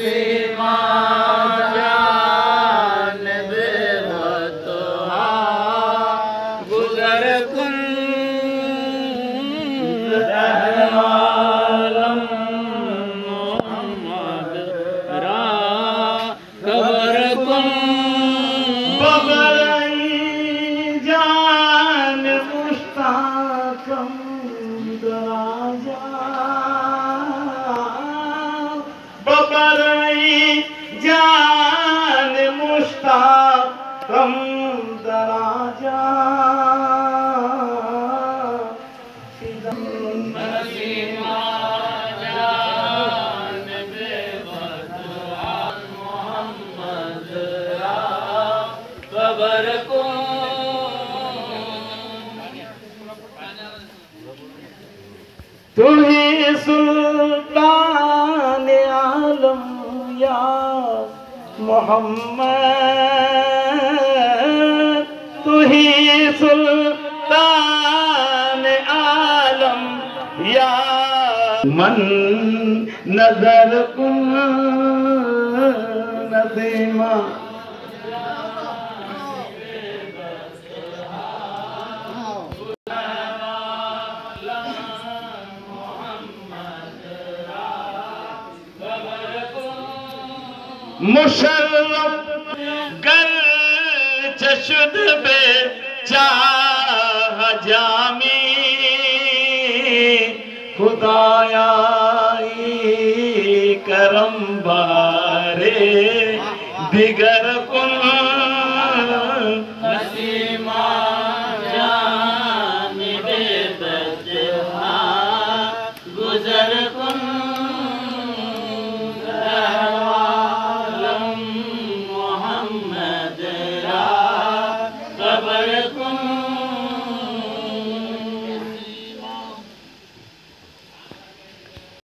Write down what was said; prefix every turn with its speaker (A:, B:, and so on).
A: नसीमा जानिब वतहा गुजर कुन आलम मोहम्मद रा खबर कुन
B: बबरई जान मुश्ताकम दराजा बबरई जान मुश्ताकम दराजा
A: नसीमा जानिब वतहा मोहम्मद रा खबर कुन
B: तू ही सुल्तान आलम या मोहम्मद तू ही सुल्तान आलम या मन नजर कुन नसीमा मुशर्रफ गर चशुद बे चाह जामी खुदायाई करम बारे दिगर कुन